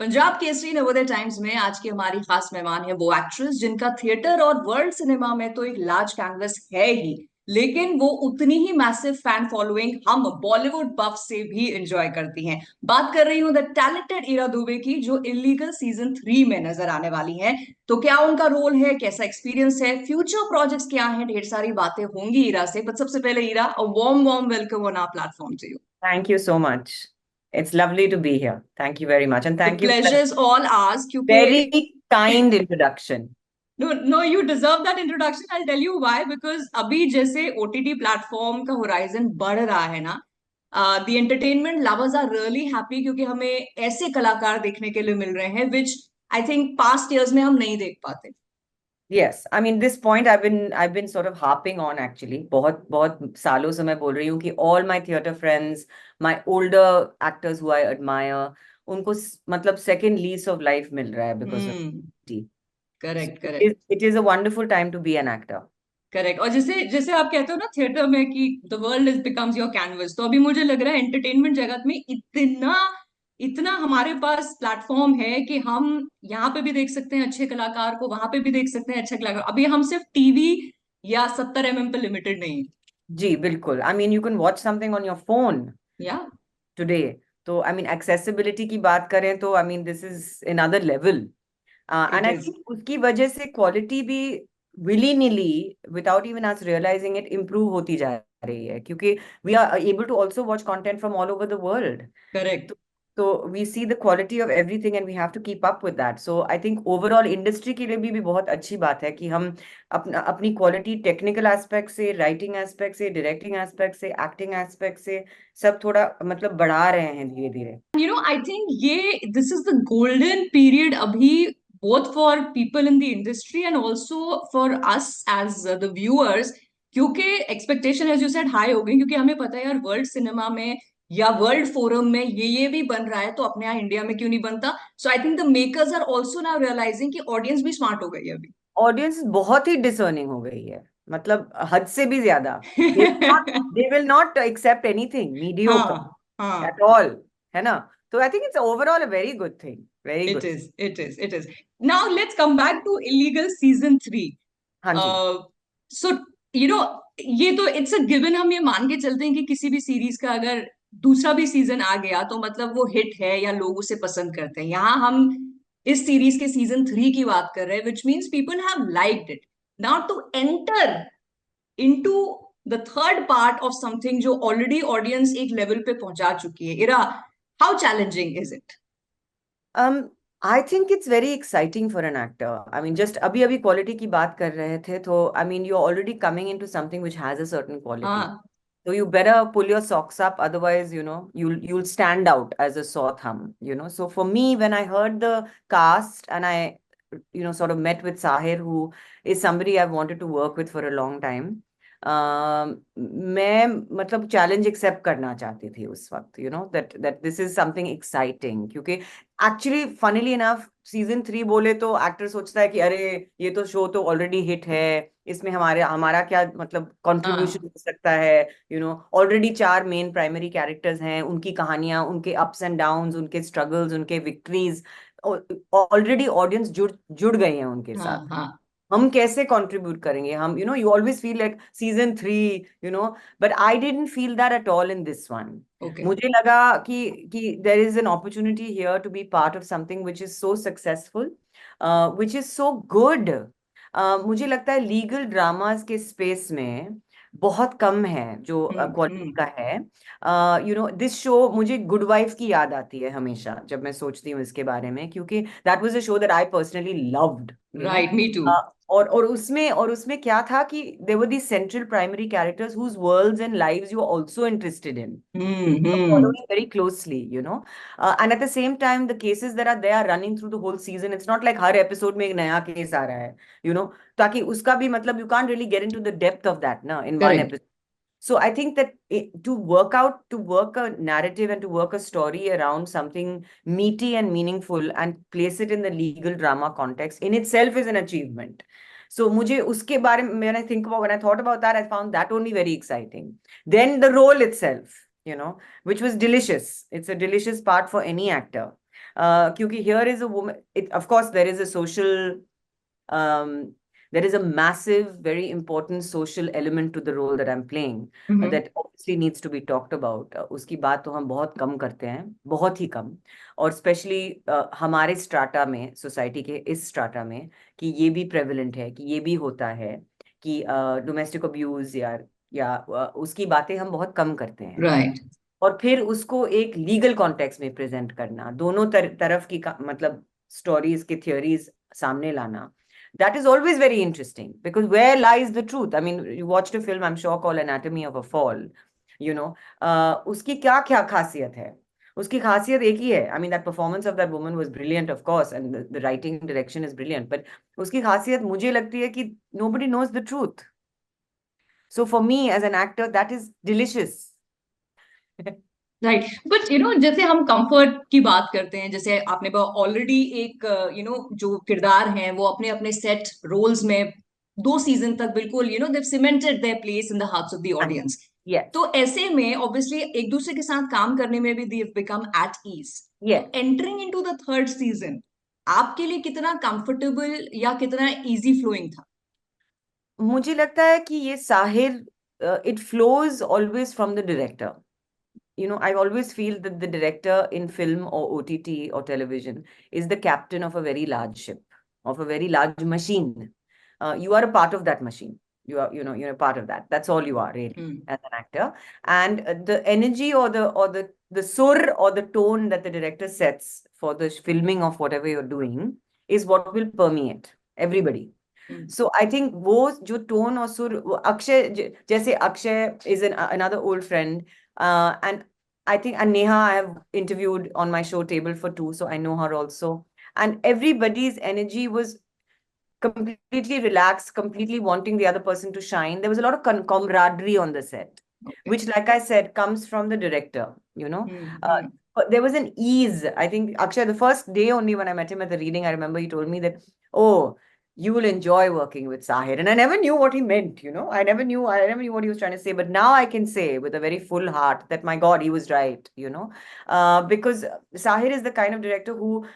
Punjab Kesari Navodaya times में आज की हमारी खास मेहमान है वो एक्ट्रेस जिनका थिएटर और वर्ल्ड सिनेमा में तो एक लार्ज कैनवस है ही, लेकिन वो उतनी ही मैसिव फैन फॉलोइंग हम बॉलीवुड बफ से भी एंजॉय करती हैं। बात कर रही हूँ द टैलेंटेड इरा दुबे की, जो इलीगल सीजन 3 में नजर आने वाली हैं। तो क्या उनका रोल है, कैसा एक्सपीरियंस है, फ्यूचर प्रोजेक्ट्स क्या हैं, ढेर सारी बातें होंगी इरा से। बट सबसे पहले Ira, a warm warm welcome on our platform to you. Thank you so much. It's lovely to be here. Thank you very much. And the thank you for that pleasure's all ours, क्योंकि very kind introduction. No no, you deserve that introduction. I tell you why, because अभी जैसे OTT platform का horizon बढ़ रहा है ना, the entertainment lovers are really happy, क्योंकि हमें ऐसे कलाकार देखने के लिए मिल रहे हैं विच आई थिंक पास्ट ईयर्स में हम नहीं देख पाते। Yes, I mean this point I've been sort of harping on actually. बहुत बहुत सालों से मैं बोल रही हूँ कि all my theatre friends, my older actors who I admire, उनको मतलब second lease of life मिल रहा है because of hmm. tea. So correct it correct. is a wonderful time to be an actor. Correct. और जैसे जैसे आप कहते हो ना थिएटर में कि the world is becomes your canvas, तो अभी मुझे लग रहा है एंटरटेनमेंट जगत में इतना इतना हमारे पास प्लेटफॉर्म है कि हम यहाँ पे भी देख सकते हैं अच्छे कलाकार को, वहां पे भी देख सकते हैं अच्छे कलाकार। अभी हम सिर्फ टीवी या 70 mm पे लिमिटेड नहीं जी बिल्कुल. I mean you can watch something on your phone है। या today. तो I mean accessibility की बात करें तो I mean this is another level. It And I is. think उसकी वजह से क्वालिटी भी willy nilly without even us realizing it improve होती जा रही है क्योंकि we are able to also watch content from all over the world. Correct. तो, तो we see the quality of everything and we have to keep up with that. So I think overall industry के लिए भी बहुत अच्छी बात है कि हम अपनी क्वालिटी टेक्निकल एस्पेक्ट से, राइटिंग एस्पेक्ट से, डायरेक्टिंग एस्पेक्ट से, एक्टिंग एस्पेक्ट से सब थोड़ा मतलब बढ़ा रहे हैं धीरे धीरे. यू नो, आई थिंक ये this is the golden period अभी, both for people in the industry and also for us as the viewers, क्योंकि expectation as you said high हो गई, क्योंकि हमें पता है यार वर्ल्ड सिनेमा में या वर्ल्ड फोरम में ये भी बन रहा है, तो अपने यहाँ इंडिया में क्यों नहीं बनता। So I think the makers are also now realizing कि ऑडियंस भी स्मार्ट हो गई है अभी। ऑडियंस बहुत ही डिसर्निंग हो गई है, मतलब हद से भी ज्यादा. They will not accept anything mediocre हाँ हाँ। एट ऑल, है ना. तो I think it's overall a very good thing, very It good. is, it is, it is. Now let's come back to illegal season 3. हाँ जी. So you know, ये तो it's a given, हम ये मान के चलते हैं कि किसी भी सीरीज का अगर दूसरा भी सीजन आ गया तो मतलब वो हिट है या लोग उसे पसंद करते हैं। यहाँ हम इस सीरीज के सीजन 3 की बात कर रहे हैं, which means people have liked it. Now to enter into the third part of something जो ऑलरेडी ऑडियंस एक लेवल पे पहुंचा चुकी है, Ira, how challenging is it? um I think it's very exciting for an actor. I mean, just अभी अभी quality की बात कर रहे थे तो I mean you're already coming into something which has a certain quality. हाँ So you better pull your socks up, otherwise, you know, you'll stand out as a sore thumb, you know. So for me, when I heard the cast and sort of met with Sahir, who is somebody I've wanted to work with for a long time, मैं मतलब challenge accept करना चाहती थी उस वक्त, you know, that this is something exciting क्योंकि actually funnily enough season 3 बोले तो एक्टर सोचता है कि अरे ये तो शो तो ऑलरेडी हिट है, इसमें हमारा क्या मतलब कंट्रीब्यूशन हाँ हो सकता है. You know, already 4 main primary characters हैं, उनकी कहानियां, उनके अप्स एंड डाउन्स, उनके स्ट्रगल्स, उनके विक्ट्रीज, ऑलरेडी ऑडियंस जुड़ जुड़ गए हैं उनके हाँ साथ. हाँ। हम कैसे कंट्रीब्यूट करेंगे हम, you know, you always feel like season 3, you know, but I didn't feel that at all in this one. Okay. मुझे लगा कि there is an opportunity here to be part of something which is so successful, which is so good. मुझे लगता है legal dramas के space में बहुत कम है जो क्वालिटी हम्म। का है. यू नो, दिस शो मुझे गुड वाइफ की याद आती है हमेशा जब मैं सोचती हूँ इसके बारे में, क्योंकि that was a show that I personally loved, you know. Right, me too. और उसमें क्या था कि there were these central primary characters whose worlds and lives you are also interested in, hmm. following very closely, you know. And at the same time, the cases that are there running through the whole season, it's not like her episode में एक नया case आ रहा है, you know, ताकि उसका भी मतलब you can't really get into the depth of that ना in one correct. episode. So I think that to work a narrative and to work a story around something meaty and meaningful and place it in the legal drama context in itself is an achievement. So मुझे उसके बारे में, when I thought about that, I found that only very exciting. Then the role itself, you know, which was delicious. It's a delicious part for any actor. क्योंकि here is a woman, of course there is a social, um, there is a massive, very important social element to the role that I'm playing, Mm-hmm. that obviously needs to be talked about. उसकी बात तो हम बहुत कम करते हैं, बहुत ही कम, और specially हमारे स्ट्राटा में, सोसाइटी के इस स्ट्राटा में, कि ये भी प्रेवलेंट है, कि ये भी होता है, कि डोमेस्टिक अब्यूज या उसकी बातें हम बहुत कम करते हैं। राइट। और फिर उसको एक लीगल कॉन्टेक्स्ट में प्रेजेंट करना, दोनों तरफ की मतलब स्टोरीज की थियोरीज सामने लाना, that is always very interesting, because where lies the truth? I mean, you watched a film, I'm sure, called Anatomy of a Fall, you know, उसकी क्या क्या खासियत है? उसकी खासियत एक ही है, I mean, that performance of that woman was brilliant, of course, and the writing direction is brilliant, but उसकी खासियत मुझे लगती है कि nobody knows the truth. So for me as an actor, that is delicious. Right, but जैसे हम comfort की बात करते हैं, जैसे आपने ऑलरेडी एक जो किरदार हैं वो अपने अपने सेट रोल्स में 2 सीजन तक बिल्कुल they've cemented their place in the hearts of the audience. Yes, तो ऐसे में ऑब्वियसली एक दूसरे के साथ काम करने में भी they become at ease. yes. तो entering into the third season आपके लिए कितना कंफर्टेबल या कितना इजी फ्लोइंग था? मुझे लगता है कि ये Sahir, it flows always from the director. You know, I always feel that the director in film or OTT or television is the captain of a very large ship, of a very large machine. You are a part of that machine. You're a part of that. That's all you are really hmm. as an actor. And the energy or the sur or the tone that the director sets for the filming of whatever you're doing is what will permeate everybody. So I think वो जो tone और सुर, वो अक्षय, जैसे Akshay is another old friend, and I think, and Neha I have interviewed on my show Table for Two, so I know her also. And everybody's energy was completely relaxed, completely wanting the other person to shine. There was a lot of camaraderie on the set, okay. which, like I said, comes from the director, you know. Hmm. But there was an ease. I think, Akshay, the first day only when I met him at the reading, I remember he told me that, oh, you will enjoy working with Sahir. And I never knew what he meant, you know. I never knew what he was trying to say. But now I can say with a very full heart that, my God, he was right, you know. Because Sahir is the kind of director who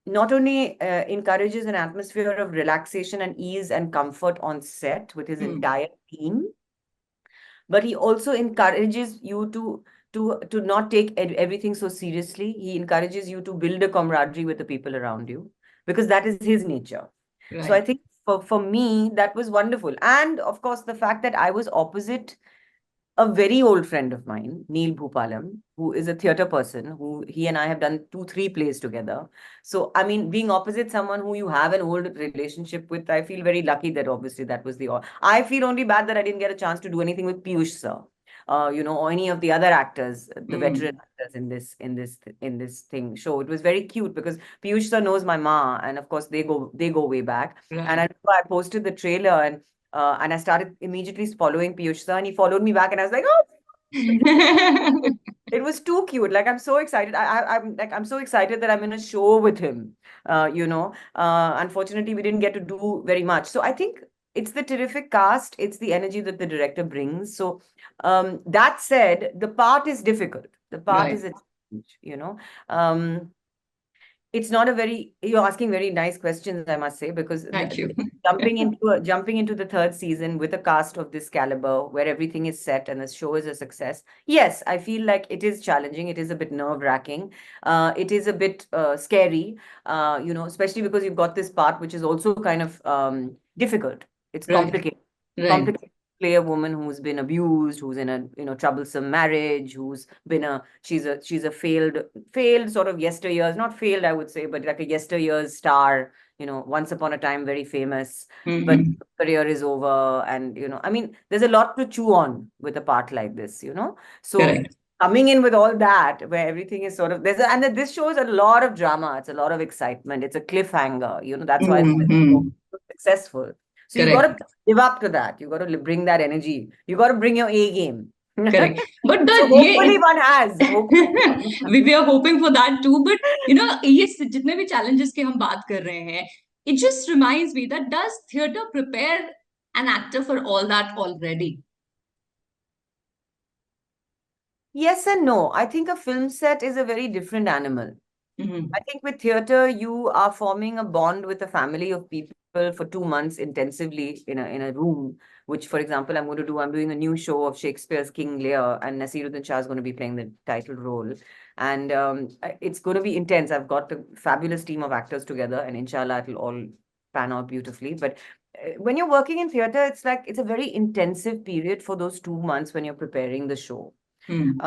not only encourages an atmosphere of relaxation and ease and comfort on set with his hmm. entire team, but he also encourages you to not take everything so seriously. He encourages you to build a camaraderie with the people around you, because that is his nature. So I right. think for me that was wonderful, and of course the fact that I was opposite a very old friend of mine, Neil Bhupalam, who is a theatre person, who he and I have done 2, 3 plays together. So, I mean, being opposite someone who you have an old relationship with, I feel very lucky that obviously that was the. I feel only bad that I didn't get a chance to do anything with Piyush sir, or any of the other actors, the veteran hmm. actors in this thing show. It was very cute because Piyush sir knows my ma, and of course they go way back. And I right. remember I posted the trailer, and I started immediately following Piyush sir, and he followed me back, and I was like, oh, it was too cute. Like, I'm so excited. I'm so excited that I'm in a show with him. Unfortunately, we didn't get to do very much. So I think it's the terrific cast. It's the energy that the director brings. So that said, the part is difficult. The part is right. a challenge, you know. It's not a very, you're asking very nice questions, I must say, because thank you. jumping into the third season with a cast of this caliber where everything is set and the show is a success. Yes, I feel like it is challenging. It is a bit nerve-wracking. It is a bit scary, especially because you've got this part which is also kind of difficult. It's right. complicated. Right. Complicated to play a woman who's been abused, who's in a troublesome marriage, who's been a she's a failed sort of yesteryears, not failed, I would say, but like a yesteryears star, once upon a time very famous, but hmm. career is over. And, I mean, there's a lot to chew on with a part like this, So correct. coming in with all that, where everything is sort of, this shows a lot of drama, it's a lot of excitement, it's a cliffhanger, that's why it's so hmm. successful. So you got correct. to live up to that. You got to bring that energy. You got to bring your A game. Correct, but So the ये hopefully one has. Hopefully one we are hoping for that too, but ये जितने भी challenges की हम बात कर रहे हैं, it just reminds me that does theatre prepare an actor for all that already? Yes and no. I think a film set is a very different animal. I think with theater, you are forming a bond with a family of people for 2 months intensively in a room. Which, for example, I'm going to do. I'm doing a new show of Shakespeare's King Lear, and Nasiruddin Shah is going to be playing the title role, and it's going to be intense. I've got a fabulous team of actors together, and inshallah, it'll all pan out beautifully. But when you're working in theater, it's like it's a very intensive period for those 2 months when you're preparing the show. Hmm.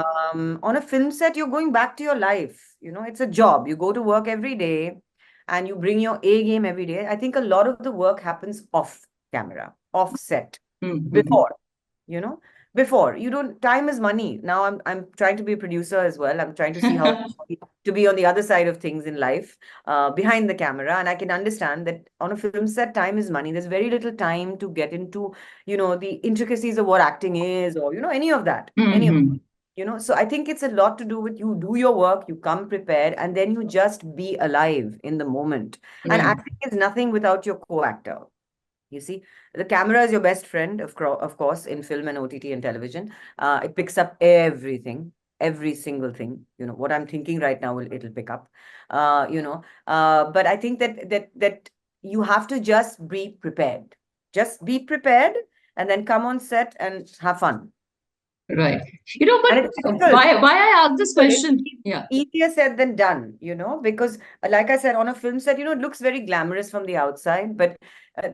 On a film set, you're going back to your life. It's a job. You go to work every day and you bring your A game every day. I think a lot of the work happens off camera, off set, Hmm. before, you know, before. You don't, time is money. Now I'm trying to be a producer as well. I'm trying to see how to be on the other side of things in life, behind the camera. And I can understand that on a film set, time is money. There's very little time to get into, the intricacies of what acting is, or, any of that. Any of Hmm. so I think it's a lot to do with you do your work, you come prepared, and then you just be alive in the moment. And Right. acting is nothing without your co-actor. You see, the camera is your best friend, of course, in film and OTT and television. It picks up everything, every single thing. What I'm thinking right now, it'll pick up. But I think that you have to just be prepared. Just be prepared, and then come on set and have fun. Right. And it's But difficult. why I asked this But it's question? Yeah. easier said than done, because like I said, on a film set, it looks very glamorous from the outside, but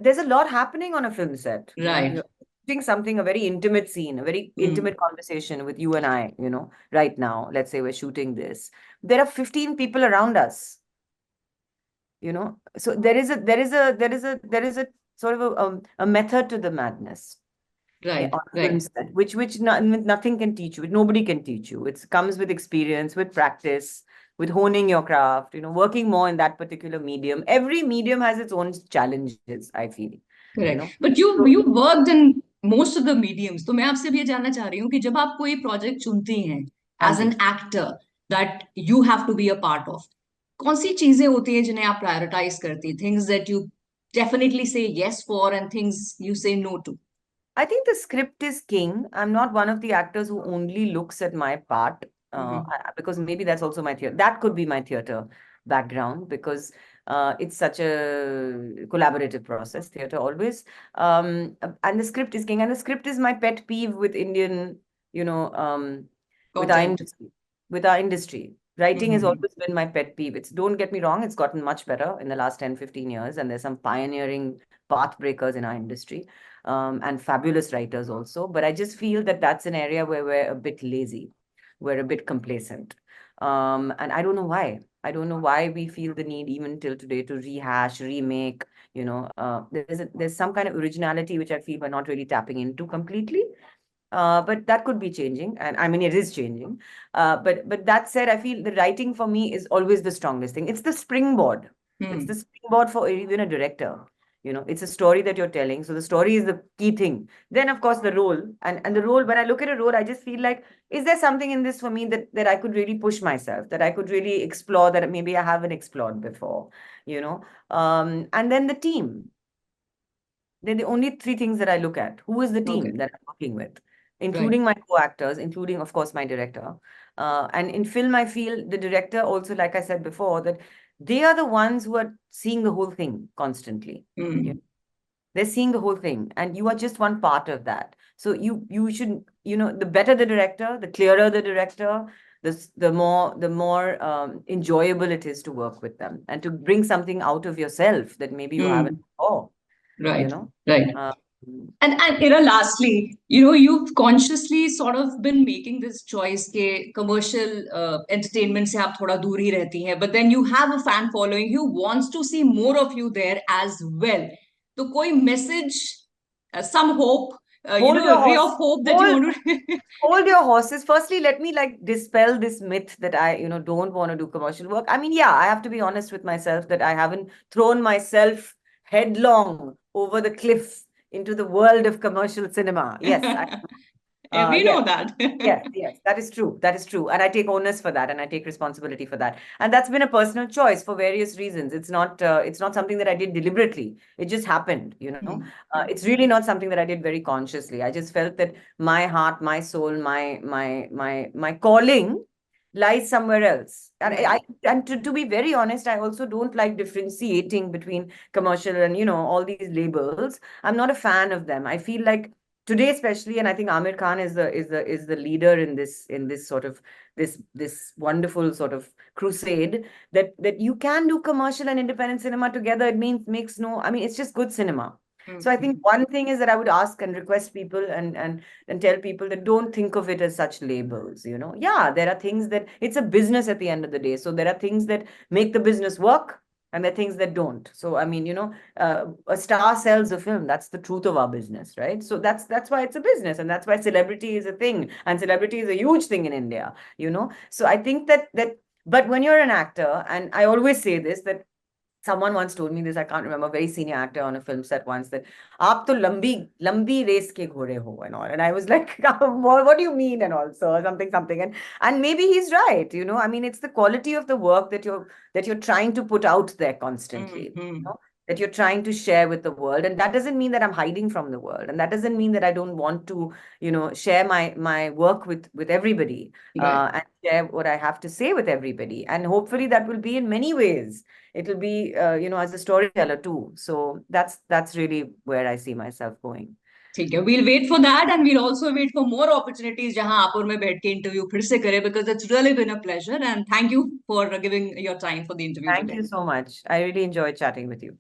there's a lot happening on a film set. Right. You're doing something, a very intimate scene, a very Mm. intimate conversation with you and I, right now. Let's say we're shooting this. There are 15 people around us, So there is a sort of a method to the madness, Right. on a film Right. set, which nothing can teach you. Nobody can teach you. It comes with experience, with practice, with honing your craft. Working more in that particular medium. Every medium has its own challenges, I feel. You correct know. But you So worked in most of the mediums तो मैं आपसे भी ये जानना चाह रही हूँ कि जब आप कोई प्रोजेक्ट चुनती हैं हाँ एज एन जी. Actor that you have to be a part of कौन सी चीजें होती हैं जिन्हें आप प्रायोरिटाइज करती things that you definitely say yes for and things you say no to I think the script is king. I'm not one of the actors who only looks at my part, because maybe that's also my theater. That could be my theater background, because it's such a collaborative process, theater always. And the script is king. And the script is my pet peeve with Indian, with our content industry. With our industry. Writing has always been my pet peeve. Don't get me wrong, it's gotten much better in the last 10, 15 years, and there's some pioneering path breakers in our industry, and fabulous writers also. But I just feel that that's an area where we're a bit lazy, we're a bit complacent. And I don't know why. I don't know why we feel the need even till today to rehash, remake. There's some kind of originality which I feel we're not really tapping into completely. But that could be changing, and I mean it is changing. But that said, I feel the writing for me is always the strongest thing. It's the springboard. It's the springboard for even a director. It's a story that you're telling. So the story is the key thing. Then, of course, the role, and the role. When I look at a role, I just feel like, is there something in this for me that I could really push myself, that I could really explore, that maybe I haven't explored before. And then the team. They're the only three things that I look at. Who is the okay team that I'm working with, right including my co-actors, including, of course, my director. And in film, I feel the director also, like I said before, that they are the ones who are seeing the whole thing constantly. They're seeing the whole thing, and you are just one part of that. So you should, the better the director, the clearer the director, the more enjoyable it is to work with them and to bring something out of yourself that maybe you haven't before. you right know. Right Uh, And Ira, lastly, you've consciously sort of been making this choice के commercial entertainment से आप थोड़ा दूर ही रहती हैं, but then you have a fan following who wants to see more of you there as well. तो कोई message, some hope, hold your a ray of horse. hope that you Hold want to. hold your horses. Firstly, let me like dispel this myth that I, don't want to do commercial work. I mean, yeah, I have to be honest with myself that I haven't thrown myself headlong over the cliff into the world of commercial cinema. Yes, We yes. know that. Yes, that is true. That is true. And I take onus for that, and I take responsibility for that. And that's been a personal choice for various reasons. It's not something that I did deliberately. It just happened. It's really not something that I did very consciously. I just felt that my heart, my soul, my calling lies somewhere else. And Right. to be very honest, I also don't like differentiating between commercial and, all these labels. I'm not a fan of them. I feel like today, especially, and I think Amir Khan is the leader in this sort of this wonderful sort of crusade that you can do commercial and independent cinema together. It means makes no, I mean, it's just good cinema. So I think Mhm. one thing is that I would ask and request people and tell people that don't think of it as such labels. Yeah, there are things that it's a business at the end of the day. So there are things that make the business work and there are things that don't. So I mean, a star sells a film. That's the truth of our business, right? So that's why it's a business, and that's why celebrity is a thing, and celebrity is a huge thing in India. So I think that but when you're an actor, and I always say this, that someone once told me this, I can't remember, a very senior actor on a film set once, that aap to lambi race ke ghode ho and all. And I was like, what do you mean? And also something. And maybe he's right. I mean, it's the quality of the work that you're trying to put out there constantly. Mhm. That you're trying to share with the world. And that doesn't mean that I'm hiding from the world. And that doesn't mean that I don't want to, share my work with everybody, Right. and share what I have to say with everybody. And hopefully that will be in many ways. It'll be, as a storyteller too. So that's really where I see myself going. ठीक है, we'll wait for that and we'll also wait for more opportunities जहां आप और मैं बैठ के interview फिर से करें, because it's really been a pleasure and thank you for giving your time for the interview Thank today. you so much. I really enjoyed chatting with you.